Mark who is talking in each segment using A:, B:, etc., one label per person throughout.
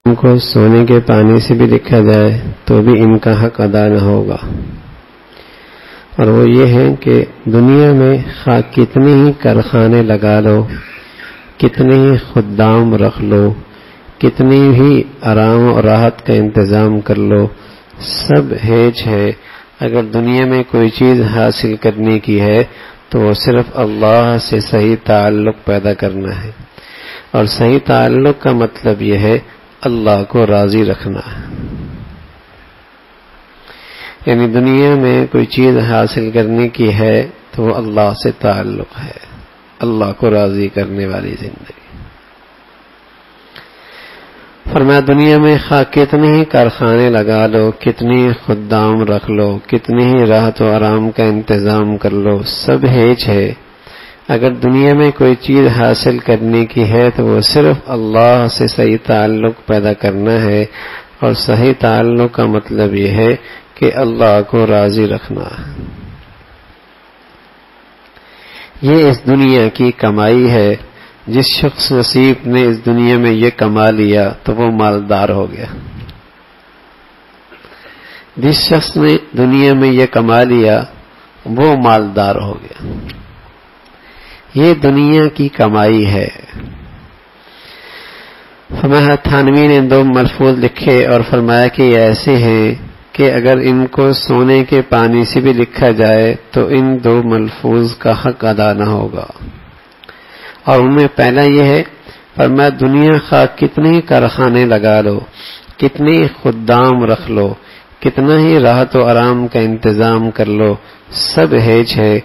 A: ان کو سونے کے پانی سے بھی لکھا جائے تو بھی ان کا حق ادا نہ ہوگا، اور وہ یہ ہے کہ دنیا میں خواہ کتنے ہی کارخانے لگا لو، کتنے ہی خدام رکھ لو، کتنی بھی آرام اور راحت کا انتظام کر لو، سب ہیج ہے۔ اگر دنیا میں کوئی چیز حاصل کرنے کی ہے تو وہ صرف اللہ سے صحیح تعلق پیدا کرنا ہے، اور صحیح تعلق کا مطلب یہ ہے اللہ کو راضی رکھنا ہے۔ یعنی دنیا میں کوئی چیز حاصل کرنے کی ہے تو وہ اللہ سے تعلق ہے، اللہ کو راضی کرنے والی زندگی۔ فرمایا دنیا میں خواہ کتنے ہی کارخانے لگا لو، کتنے ہی خدام رکھ لو، کتنے ہی راحت و آرام کا انتظام کر لو، سب ہیج ہے۔ اگر دنیا میں کوئی چیز حاصل کرنے کی ہے تو وہ صرف اللہ سے صحیح تعلق پیدا کرنا ہے، اور صحیح تعلق کا مطلب یہ ہے کہ اللہ کو راضی رکھنا۔ یہ اس دنیا کی کمائی ہے۔ جس شخص نصیب نے اس دنیا میں یہ کما لیا تو وہ مالدار ہو گیا۔ جس شخص نے دنیا میں یہ کما لیا وہ مالدار ہو گیا۔ یہ دنیا کی کمائی ہے۔ فرمایا تھانوی نے 2 ملفوظ لکھے اور فرمایا کہ یہ ایسے ہیں کہ اگر ان کو سونے کے پانی سے بھی لکھا جائے تو ان 2 ملفوظ کا حق ادا نہ ہوگا، اور ان میں پہلا یہ ہے، فرمایا دنیا خواہ کتنے ہی کارخانے لگا لو، کتنے ہی خدام رکھ لو، کتنا ہی راحت و آرام کا انتظام کر لو، سب ہیج ہے۔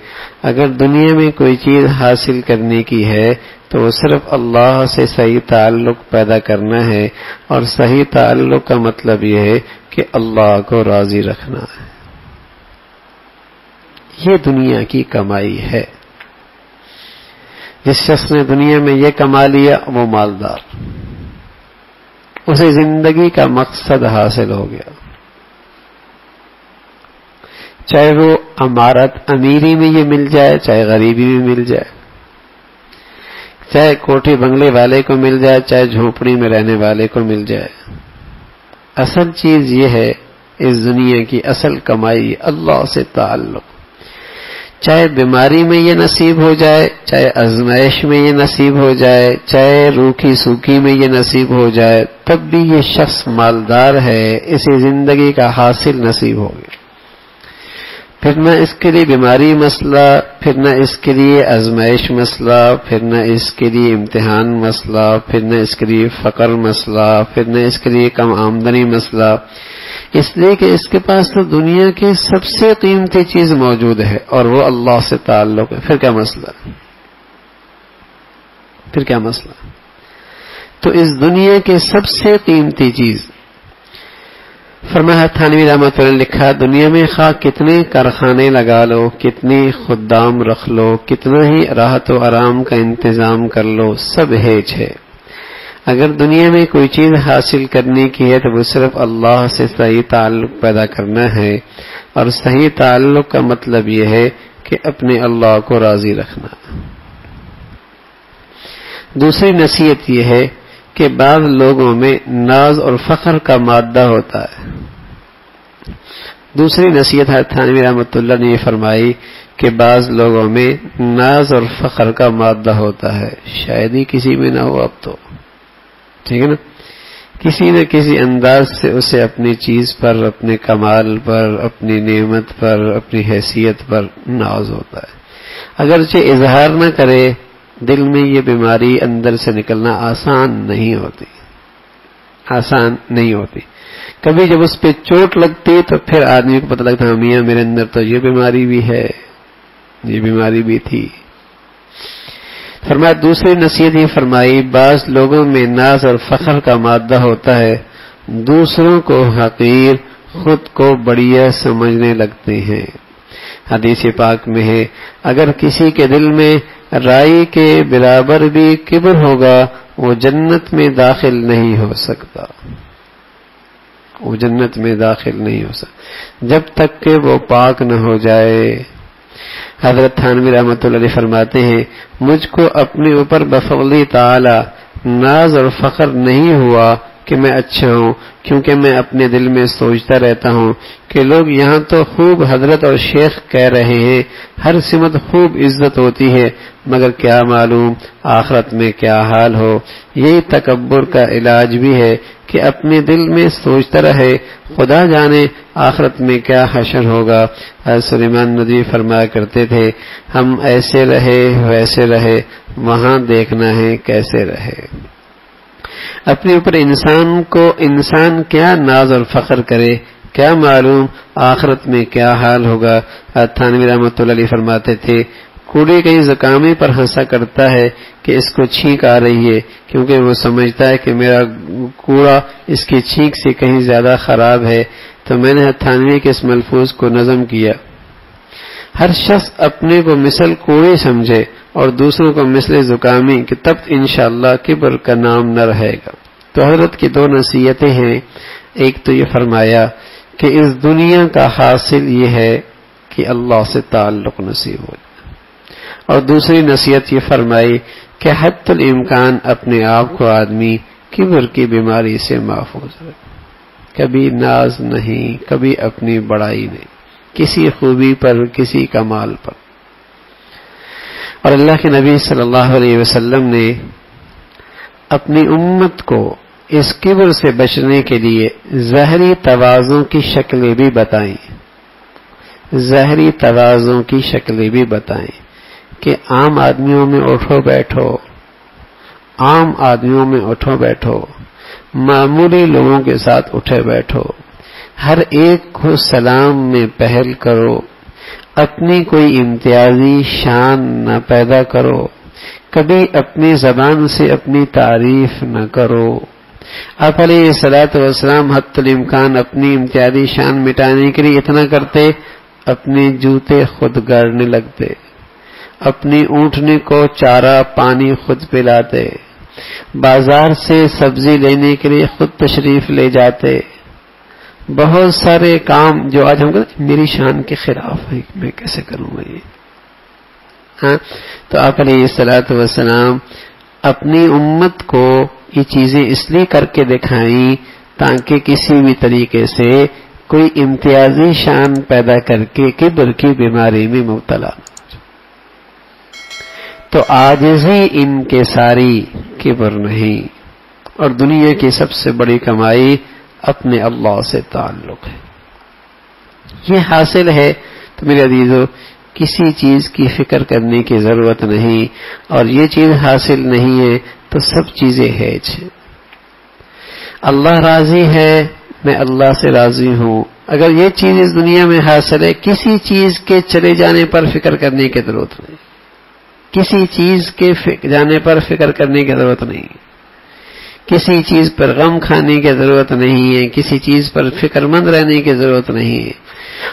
A: اگر دنیا میں کوئی چیز حاصل کرنے کی ہے تو وہ صرف اللہ سے صحیح تعلق پیدا کرنا ہے، اور صحیح تعلق کا مطلب یہ ہے کہ اللہ کو راضی رکھنا ہے۔ یہ دنیا کی کمائی ہے۔ جس شخص نے دنیا میں یہ کما لیا وہ مالدار، اسے زندگی کا مقصد حاصل ہو گیا۔ چاہے وہ امارت امیری میں یہ مل جائے، چاہے غریبی میں مل جائے، چاہے کوٹھی بنگلے والے کو مل جائے، چاہے جھونپڑی میں رہنے والے کو مل جائے، اصل چیز یہ ہے اس دنیا کی اصل کمائی اللہ سے تعلق۔ چاہے بیماری میں یہ نصیب ہو جائے، چاہے آزمائش میں یہ نصیب ہو جائے، چاہے روکھی سوکھی میں یہ نصیب ہو جائے، تب بھی یہ شخص مالدار ہے، اسے زندگی کا حاصل نصیب ہو گیا۔ پھر نہ اس کے لیے بیماری مسئلہ، پھر نہ اس کے لیے آزمائش مسئلہ، پھر نہ اس کے لیے امتحان مسئلہ، پھر نہ اس کے لیے فقر مسئلہ، پھر نہ اس کے لیے کم آمدنی مسئلہ، اس لیے کہ اس کے پاس تو دنیا کی سب سے قیمتی چیز موجود ہے اور وہ اللہ سے تعلق ہے۔ پھر کیا مسئلہ؟ پھر کیا مسئلہ؟ تو اس دنیا کی سب سے قیمتی چیز، فرمایا تھانوی رحمۃ اللہ لکھا، دنیا میں خواہ کتنے کارخانے لگا لو، کتنے خدام رکھ لو، کتنا ہی راحت و آرام کا انتظام کر لو، سب ہیج ہے۔ اگر دنیا میں کوئی چیز حاصل کرنے کی ہے تو وہ صرف اللہ سے صحیح تعلق پیدا کرنا ہے، اور صحیح تعلق کا مطلب یہ ہے کہ اپنے اللہ کو راضی رکھنا۔ دوسری نصیحت یہ ہے کہ بعض لوگوں میں ناز اور فخر کا مادہ ہوتا ہے۔ دوسری نصیحت حضرت تھانوی رحمۃ اللہ نے یہ فرمائی کہ بعض لوگوں میں ناز اور فخر کا مادہ ہوتا ہے، شاید ہی کسی میں نہ ہو اب تو، ٹھیک ہے نا، کسی نہ کسی انداز سے اسے اپنی چیز پر، اپنے کمال پر، اپنی نعمت پر، اپنی حیثیت پر ناز ہوتا ہے۔ اگرچہ اظہار نہ کرے، دل میں یہ بیماری اندر سے نکلنا آسان نہیں ہوتی، آسان نہیں ہوتی۔ کبھی جب اس پہ چوٹ لگتی تو پھر آدمی کو پتہ لگتا ہے میاں میرے اندر تو یہ بیماری بھی ہے، یہ بیماری بھی تھی۔ فرمایا دوسری نصیحت یہ فرمائی، بعض لوگوں میں ناز اور فخر کا مادہ ہوتا ہے، دوسروں کو حقیر، خود کو بڑیا سمجھنے لگتے ہیں۔ حدیث پاک میں ہے، اگر کسی کے دل میں رائی کے برابر بھی کبر ہوگا وہ جنت میں داخل نہیں ہو سکتا، وہ جنت میں داخل نہیں ہو سکتا جب تک کہ وہ پاک نہ ہو جائے۔ حضرت تھانوی رحمۃ اللہ علیہ فرماتے ہیں، مجھ کو اپنے اوپر بفضل تعالی ناز اور فخر نہیں ہوا کہ میں اچھا ہوں، کیونکہ میں اپنے دل میں سوچتا رہتا ہوں کہ لوگ یہاں تو خوب حضرت اور شیخ کہہ رہے ہیں، ہر سمت خوب عزت ہوتی ہے، مگر کیا معلوم آخرت میں کیا حال ہو۔ یہی تکبر کا علاج بھی ہے کہ اپنے دل میں سوچتا رہے، خدا جانے آخرت میں کیا حشر ہوگا۔ حضرت سلیمان ندوی فرمایا کرتے تھے، ہم ایسے رہے ویسے رہے، وہاں دیکھنا ہے کیسے رہے۔ اپنے اوپر انسان کیا ناز اور فخر کرے، کیا معلوم آخرت میں کیا حال ہوگا۔ تھانوی رحمۃ اللہ علیہ فرماتے تھے، کوڑے کہیں زکامے پر ہنسا کرتا ہے کہ اس کو چھینک آ رہی ہے، کیونکہ وہ سمجھتا ہے کہ میرا کوڑا اس کی چھینک سے کہیں زیادہ خراب ہے۔ تو میں نے تھانوی کے اس ملفوظ کو نظم کیا، ہر شخص اپنے کو مثل کوڑے سمجھے اور دوسروں کو مثل زکامی، کہ تب انشاءاللہ کبر کا نام نہ رہے گا۔ تو حضرت کی دو نصیحتیں ہیں، ایک تو یہ فرمایا کہ اس دنیا کا حاصل یہ ہے کہ اللہ سے تعلق نصیب ہو، اور دوسری نصیحت یہ فرمائی کہ حتی الامکان اپنے آپ کو آدمی کبر کی بیماری سے محفوظ رکھے، کبھی ناز نہیں، کبھی اپنی بڑائی نہیں، کسی خوبی پر، کسی کمال پر۔ اور اللہ کے نبی صلی اللہ علیہ وسلم نے اپنی امت کو اس کبر سے بچنے کے لیے ظاہری تواضع کی شکلیں بھی بتائیں، ظاہری تواضع کی شکلیں بھی بتائیں کہ عام آدمیوں میں اٹھو بیٹھو، عام آدمیوں میں اٹھو بیٹھو، معمولی لوگوں کے ساتھ اٹھے بیٹھو، ہر ایک کو سلام میں پہل کرو، اپنی کوئی امتیازی شان نہ پیدا کرو، کبھی اپنی زبان سے اپنی تعریف نہ کرو۔ آپ علیہ الصلوۃ والسلام حتی الامکان اپنی امتیازی شان مٹانے کے لیے اتنا کرتے، اپنے جوتے خود گاڑنے لگتے، اپنی اونٹنی کو چارہ پانی خود پلاتے، بازار سے سبزی لینے کے لیے خود تشریف لے جاتے، بہت سارے کام جو آج ہم کہتے ہیں میری شان کے خلاف ہے، میں کیسے کروں گا یہ۔ ہاں، تو آپ علیہ الصلوۃ والسلام اپنی امت کو یہ چیزیں اس لیے کر کے دکھائیں تاکہ کسی بھی طریقے سے کوئی امتیازی شان پیدا کر کے کبر کی بیماری میں مبتلا نہ۔ تو عاجزی ان کے ساری، کبر نہیں۔ اور دنیا کی سب سے بڑی کمائی اپنے اللہ سے تعلق ہے، یہ حاصل ہے تو میرے عزیزو کسی چیز کی فکر کرنے کی ضرورت نہیں، اور یہ چیز حاصل نہیں ہے تو سب چیزیں ہیج ہیں۔ اللہ راضی ہے، میں اللہ سے راضی ہوں، اگر یہ چیز اس دنیا میں حاصل ہے، کسی چیز کے چلے جانے پر فکر کرنے کی ضرورت نہیں، کسی چیز کے جانے پر فکر کرنے کی ضرورت نہیں، کسی چیز پر غم کھانے کی ضرورت نہیں ہے، کسی چیز پر فکر مند رہنے کی ضرورت نہیں ہے۔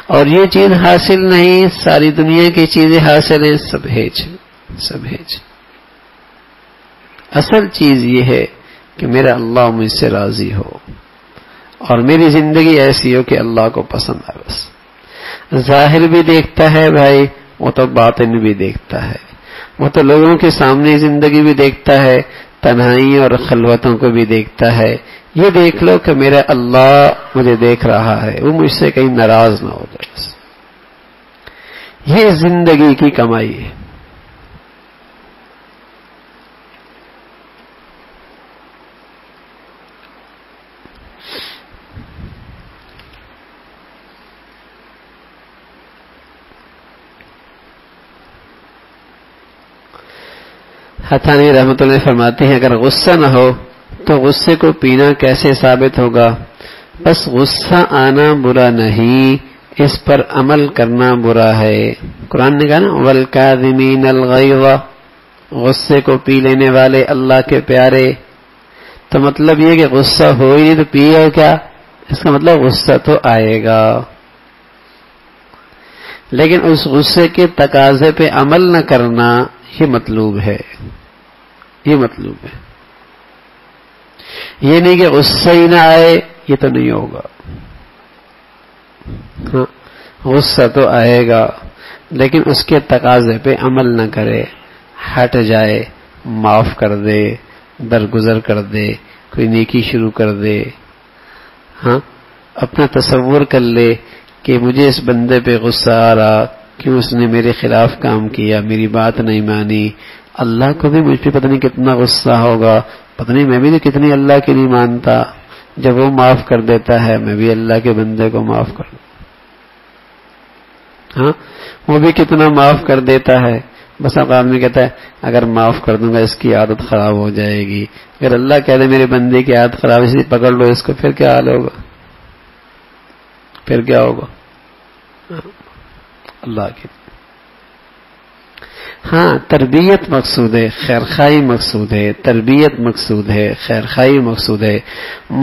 A: اور یہ چیز حاصل نہیں، ساری دنیا کی چیزیں حاصل ہیں، سب ہیج، سب ہیج۔ اصل چیز یہ ہے کہ میرا اللہ مجھ سے راضی ہو اور میری زندگی ایسی ہو کہ اللہ کو پسند آئے۔ بس ظاہر بھی دیکھتا ہے بھائی، وہ تو باطن بھی دیکھتا ہے، وہ تو لوگوں کے سامنے زندگی بھی دیکھتا ہے، تنہائی اور خلوتوں کو بھی دیکھتا ہے۔ یہ دیکھ لو کہ میرا اللہ مجھے دیکھ رہا ہے، وہ مجھ سے کہیں ناراض نہ ہو جائے۔ بس یہ زندگی کی کمائی ہے۔ حتانی رحمۃ اللہ فرماتے ہیں اگر غصہ نہ ہو تو غصے کو پینا کیسے ثابت ہوگا؟ بس غصہ آنا برا نہیں، اس پر عمل کرنا برا ہے۔ قرآن نے کہا نا وَالْكَاظِمِينَ الْغَيْظَ، غصے کو پی لینے والے اللہ کے پیارے۔ تو مطلب یہ کہ غصہ ہو ہی نہیں تو پیے کیا؟ اس کا مطلب غصہ تو آئے گا، لیکن اس غصے کے تقاضے پہ عمل نہ کرنا یہ مطلوب ہے، یہ مطلوب ہے۔ یہ نہیں کہ غصہ ہی نہ آئے، یہ تو نہیں ہوگا۔ ہاں، غصہ تو آئے گا لیکن اس کے تقاضے پہ عمل نہ کرے، ہٹ جائے، معاف کر دے، درگزر کر دے، کوئی نیکی شروع کر دے، ہاں اپنا تصور کر لے کہ مجھے اس بندے پہ غصہ آ رہا، کیوں اس نے میرے خلاف کام کیا، میری بات نہیں مانی، اللہ کو بھی مجھ پہ پتہ نہیں کتنا غصہ ہوگا، پتہ نہیں میں بھی تو کتنی اللہ کی نہیں مانتا، جب وہ معاف کر دیتا ہے میں بھی اللہ کے بندے کو معاف کر دوں، ہاں وہ بھی کتنا معاف کر دیتا ہے۔ بس اب آدمی کہتا ہے اگر معاف کر دوں گا اس کی عادت خراب ہو جائے گی، اگر اللہ کہہ دے میرے بندے کی عادت خراب ہے، اسے پکڑ لو اس کو، پھر کیا حال ہوگا، پھر کیا ہوگا؟ اللہ کی ہاں تربیت مقصود ہے، خیرخواہی مقصود ہے، تربیت مقصود ہے، خیرخواہی مقصود ہے۔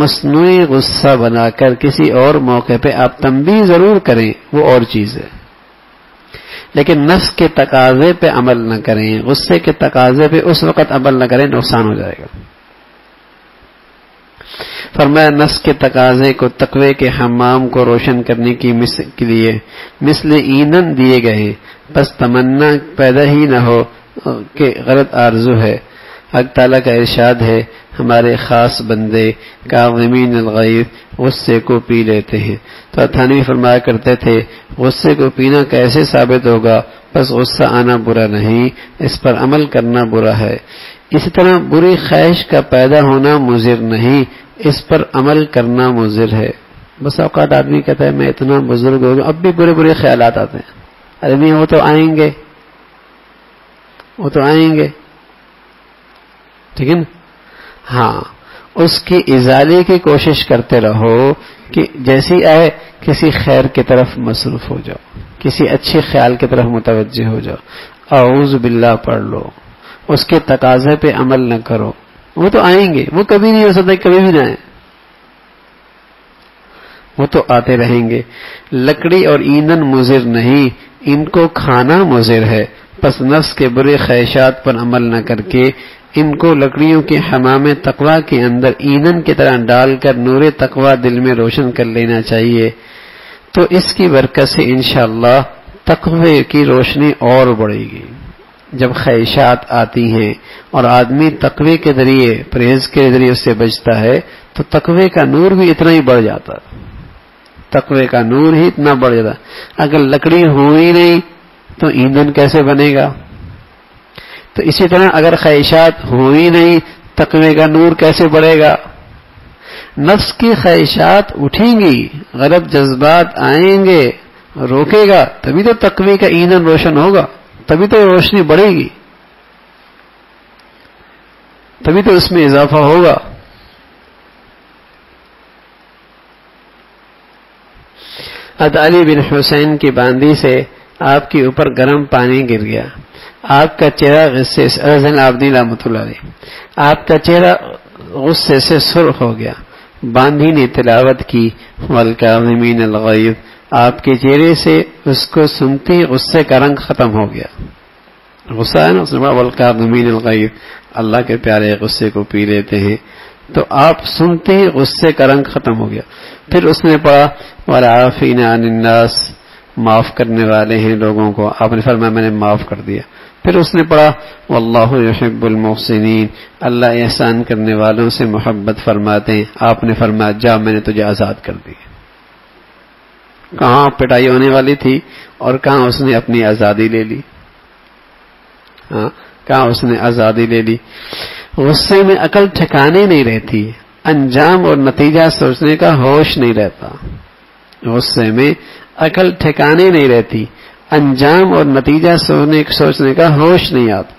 A: مصنوعی غصہ بنا کر کسی اور موقع پہ آپ تنبیہ ضرور کریں، وہ اور چیز ہے، لیکن نفس کے تقاضے پہ عمل نہ کریں، غصے کے تقاضے پہ اس وقت عمل نہ کریں، نقصان ہو جائے گا۔ فرمایا نفس کے تقاضے کو تقوی کے حمام کو روشن کرنے کے لیے مثل ایندھن دیے گئے، بس تمنا پیدا ہی نہ ہو کہ غلط آرزو ہے۔ حق تعالیٰ کا ارشاد ہے ہمارے خاص بندے کاظمین الغیظ غصے کو پی لیتے ہیں۔ تو تھانوی فرمایا کرتے تھے غصے کو پینا کیسے ثابت ہوگا؟ بس غصہ آنا برا نہیں، اس پر عمل کرنا برا ہے۔ اسی طرح بری خواہش کا پیدا ہونا مضر نہیں، اس پر عمل کرنا مضر ہے۔ بس اوقات آدمی کہتا ہے میں اتنا بزرگ ہو گیا اب بھی برے برے خیالات آتے ہیں، ارے نہیں وہ تو آئیں گے، وہ تو آئیں گے، ٹھیک ہے نا؟ ہاں اس کی ازالے کی کوشش کرتے رہو کہ جیسی آئے کسی خیر کی طرف مصروف ہو جاؤ، کسی اچھے خیال کی طرف متوجہ ہو جاؤ، اعوذ باللہ پڑھ لو، اس کے تقاضے پہ عمل نہ کرو، وہ تو آئیں گے، وہ کبھی نہیں ہو سکتا کبھی بھی نہ آئے، وہ تو آتے رہیں گے۔ لکڑی اور ایندھن مضر نہیں، ان کو کھانا مضر ہے، پس نفس کے برے خواہشات پر عمل نہ کر کے ان کو لکڑیوں کے حمام تقویٰ کے اندر ایندھن کی طرح ڈال کر نور تقویٰ دل میں روشن کر لینا چاہیے، تو اس کی برکت سے انشاءاللہ تقوی کی روشنی اور بڑھے گی۔ جب خواہشات آتی ہیں اور آدمی تقوی کے ذریعے پرہیز کے ذریعے اس سے بچتا ہے تو تقوی کا نور بھی اتنا ہی بڑھ جاتا ہے، تقوی کا نور ہی اتنا بڑھ جاتا ہے۔ اگر لکڑی ہو ہی نہیں تو ایندھن کیسے بنے گا؟ تو اسی طرح اگر خواہشات ہو ہی نہیں تقوی کا نور کیسے بڑھے گا؟ نفس کی خواہشات اٹھیں گی، غلط جذبات آئیں گے، روکے گا، تبھی تو تقوی کا ایندھن روشن ہوگا، تبھی تو روشنی بڑھے گی، تبھی تو اس میں اضافہ ہوگا۔ حضرت علی بن حسین کی باندی سے آپ کے اوپر گرم پانی گر گیا، آپ کا چہرہ غصے سے عابدین رحمۃ اللہ علیہ، آپ کا چہرہ غصے سے سرخ ہو گیا۔ باندھی نے تلاوت کی والکاظمین الغیظ، آپ کے چہرے سے اس کو سنتے ہی غصے کا رنگ ختم ہو گیا۔ غصہ ہے نا، اس نے بولا والکاظمین الغیظ، اللہ کے پیارے غصے کو پی لیتے ہیں، تو آپ سنتے ہی غصے کا رنگ ختم ہو گیا۔ پھر اس نے پڑھا والعافین عن الناس، معاف کرنے والے ہیں لوگوں کو، آپ نے فرمایا میں نے معاف کر دیا۔ پھر اس نے پڑھا واللہ یحب المحسنین، اللہ احسان کرنے والوں سے محبت فرماتے ہیں، آپ نے فرمایا جا میں نے تجھے آزاد کر دیا۔ کہاں پٹائی ہونے والی تھی اور کہاں اس نے اپنی آزادی لے لی، ہاں کہاں اس نے آزادی لے لی۔ غصے میں عقل ٹھکانے نہیں رہتی، انجام اور نتیجہ سوچنے کا ہوش نہیں رہتا، غصے میں عقل ٹھکانے نہیں رہتی، انجام اور نتیجہ سوچنے کا ہوش نہیں آتا،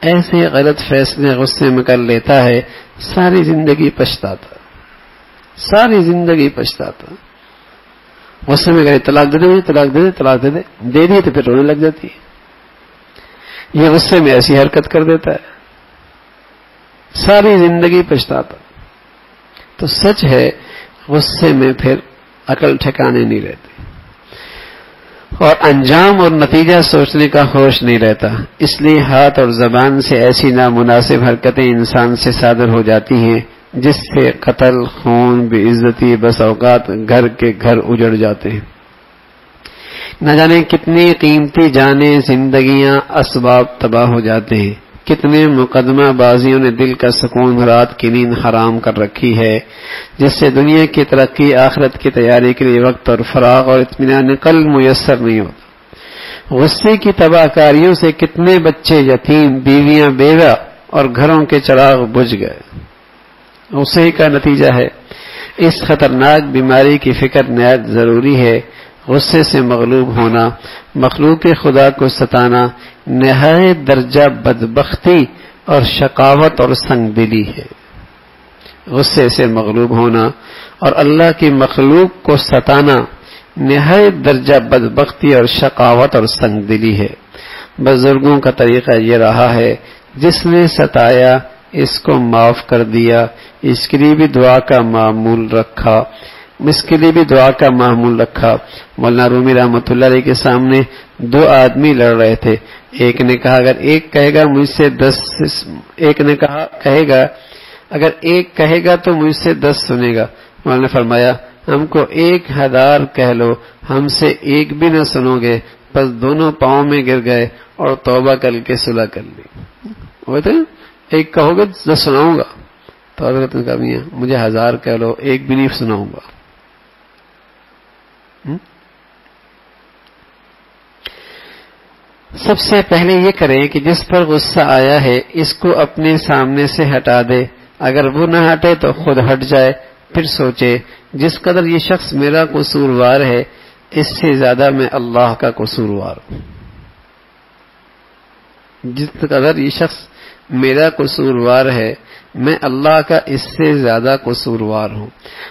A: ایسے غلط فیصلے غصے میں کر لیتا ہے، ساری زندگی پچھتاتا، ساری زندگی پچھتاتا۔ غصے میں کہے طلاق دے دے مجھے، طلاق دے دے، طلاق دے دے، دے دی تو پھر رونے لگ جاتی ہے، یہ غصے میں ایسی حرکت کر دیتا ہے، ساری زندگی پچھتاتا۔ تو سچ ہے غصے میں پھر عقل ٹھکانے نہیں رہتی اور انجام اور نتیجہ سوچنے کا ہوش نہیں رہتا، اس لیے ہاتھ اور زبان سے ایسی نامناسب حرکتیں انسان سے صادر ہو جاتی ہیں جس سے قتل، خون، بے عزتی، بس اوقات گھر کے گھر اجڑ جاتے ہیں، نہ جانے کتنی قیمتی جانیں، زندگیاں، اسباب تباہ ہو جاتے ہیں۔ کتنے مقدمہ بازیوں نے دل کا سکون، رات کی نیند حرام کر رکھی ہے، جس سے دنیا کی ترقی، آخرت کی تیاری کے لیے وقت اور فراغ اور اطمینان قلب میسر نہیں ہوتا۔ غصے کی تباہ کاریوں سے کتنے بچے یتیم، بیویاں بیوہ اور گھروں کے چراغ بجھ گئے۔ غصے کا نتیجہ ہے۔ اس خطرناک بیماری کی فکر نہایت ضروری ہے۔ غصے سے مغلوب ہونا، مخلوق خدا کو ستانا نہایت درجہ بدبختی اور شقاوت اور سنگ دلی ہے۔ غصے سے مغلوب ہونا اور اللہ کی مخلوق کو ستانا نہایت درجہ بدبختی اور شقاوت اور سنگ دلی ہے۔ بزرگوں کا طریقہ یہ رہا ہے، جس نے ستایا اس کو معاف کر دیا، اس کے لیے بھی دعا کا معمول رکھا، مولانا رومی رحمۃ اللہ علیہ کے سامنے دو آدمی لڑ رہے تھے۔ ایک نے کہا اگر ایک کہے گا مجھ سے 10، ایک نے کہے گا اگر ایک کہے گا تو مجھ سے 10 سنے گا۔ مولانا نے فرمایا ہم کو 1000 کہہ لو، ہم سے ایک بھی نہ سنو گے، بس دونوں پاؤں میں گر گئے اور توبہ کر کے صلح کر لی۔ ایک کہو گے 10 سناؤں گا، تو مجھے 1000 کہہ لو، ایک بھی نہیں سناؤں گا۔ سب سے پہلے یہ کریں کہ جس پر غصہ آیا ہے اس کو اپنے سامنے سے ہٹا دے، اگر وہ نہ ہٹے تو خود ہٹ جائے، پھر سوچے جس قدر یہ شخص میرا قصوروار ہے اس سے زیادہ میں اللہ کا قصوروار ہوں۔ جس قدر یہ شخص میرا قصوروار ہے میں اللہ کا اس سے زیادہ قصوروار ہوں،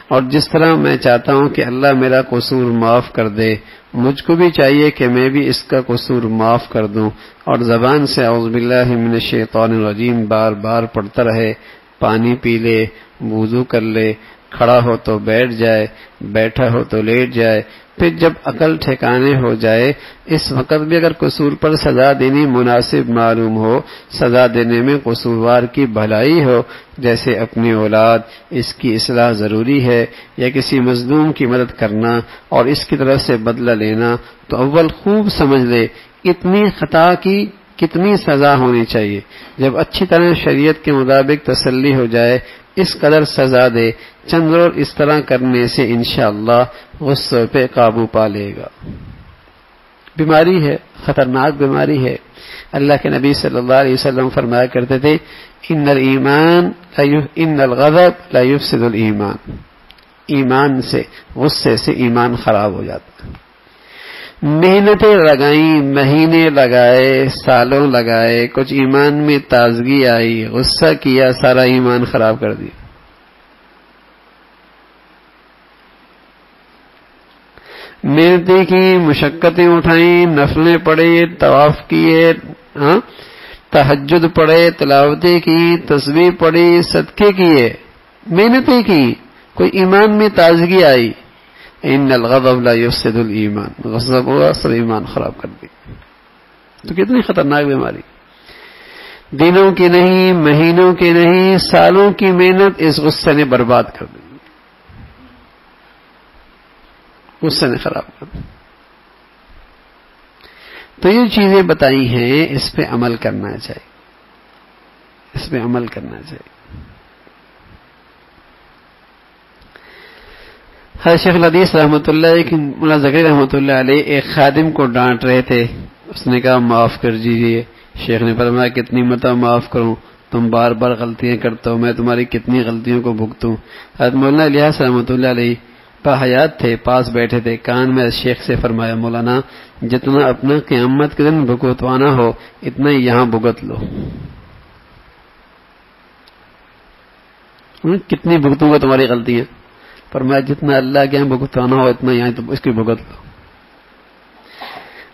A: اور جس طرح میں چاہتا ہوں کہ اللہ میرا قصور معاف کر دے، مجھ کو بھی چاہیے کہ میں بھی اس کا قصور معاف کر دوں، اور زبان سے اعوذ باللہ من الشیطان الرجیم بار بار پڑھتا رہے، پانی پی لے، وضو کر لے، کھڑا ہو تو بیٹھ جائے، بیٹھا ہو تو لیٹ جائے، پھر جب عقل ٹھکانے ہو جائے اس وقت بھی اگر قصور پر سزا دینی مناسب معلوم ہو، سزا دینے میں قصوروار کی بھلائی ہو، جیسے اپنی اولاد، اس کی اصلاح ضروری ہے، یا کسی مظلوم کی مدد کرنا اور اس کی طرف سے بدلہ لینا، تو اول خوب سمجھ لے اتنی خطا کی کتنی سزا ہونی چاہیے۔ جب اچھی طرح شریعت کے مطابق تسلی ہو جائے اس قدر سزا دے، چند روز اس طرح کرنے سے انشاءاللہ غصے پہ قابو پا لے گا۔ بیماری ہے، خطرناک بیماری ہے۔ اللہ کے نبی صلی اللہ علیہ وسلم فرمایا کرتے تھے ان الغضب لا يفسد الایمان، ایمان سے، غصے سے ایمان خراب ہو جاتا ہے۔ محنتیں لگائیں، مہینے لگائے، سالوں لگائے، کچھ ایمان میں تازگی آئی، غصہ کیا، سارا ایمان خراب کر دیا۔ محنتیں کی، مشقتیں اٹھائیں، نفلیں پڑھے، طواف کیے، تہجد پڑھے، تلاوتیں کی، تسبیح پڑھی، صدقے کیے، محنتیں کی، کوئی ایمان میں تازگی آئی، ان الغضب لا يفسد الایمان، غضب ہوا سب ایمان خراب کر دی۔ تو کتنی خطرناک بیماری، دنوں کی نہیں، مہینوں کی نہیں، سالوں کی محنت اس غصے نے برباد کر دی، غصے نے خراب کر دی۔ تو یہ چیزیں بتائی ہیں، اس پہ عمل کرنا چاہیے، اس پہ عمل کرنا چاہیے۔ حضرت شیخ الحدیث رحمۃ اللہ مولانا زکریا رحمۃ اللہ علیہ ایک خادم کو ڈانٹ رہے تھے، اس نے کہا معاف کر دیجیے۔ شیخ نے فرمایا کتنی مرتبہ معاف کروں، تم بار بار غلطیاں کرتے ہو، میں تمہاری کتنی غلطیوں کو بھگتوں۔ حضرت مولانا الیاس رحمۃ اللہ علیہ حیات تھے، پاس بیٹھے تھے، کان میں شیخ سے فرمایا مولانا جتنا اپنا قیامت کے دن بھگتوانا ہو اتنا ہی یہاں بھگت لو۔ کتنی بھگتوں گا تمہاری غلطیاں؟ فرمایا جتنا اللہ کے یہاں بھگتوانا ہو اتنا یہاں اس کی بھگت لو۔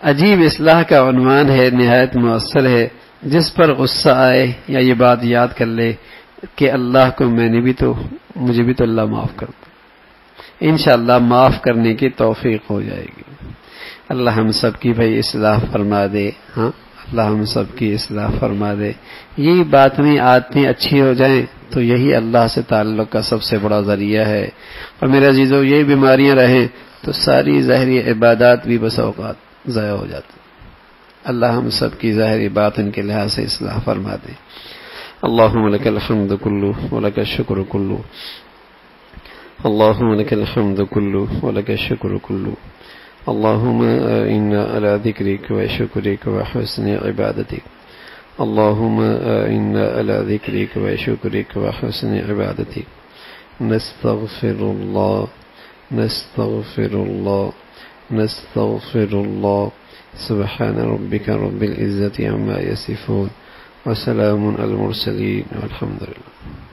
A: عجیب اصلاح کا عنوان ہے، نہایت مؤثر ہے۔ جس پر غصہ آئے یا یہ بات یاد کر لے کہ اللہ کو مجھے بھی تو اللہ معاف کر دے، انشاءاللہ معاف کرنے کی توفیق ہو جائے گی۔ اللہ ہم سب کی بھائی اصلاح فرما دے، اللہ ہم سب کی اصلاح فرما دے۔ یہی باتیں عادتیں اچھی ہو جائیں تو یہی اللہ سے تعلق کا سب سے بڑا ذریعہ ہے۔ اور میرے عزیزو یہی بیماریاں رہیں تو ساری ظاہری عبادات بھی بس اوقات ضائع ہو جاتی۔ اللہ ہم سب کی ظاہری باطن کے لحاظ سے اصلاح فرما دے. اللہم لک الحمد کلہ ولک الشکر کلہ، اللہم لک الحمد کلہ ولک الشکر کلہ، اللہم اعنا علی ذکرک و شکرک و حسن عبادتک، اللہم اعنا علی ذکرک و شکرک و حسن عبادتک. نستغفر اللہ نستغفر اللہ نستغفر اللہ. سبحان ربک رب العزة عما یصفون وسلام علی المرسلین والحمد للہ.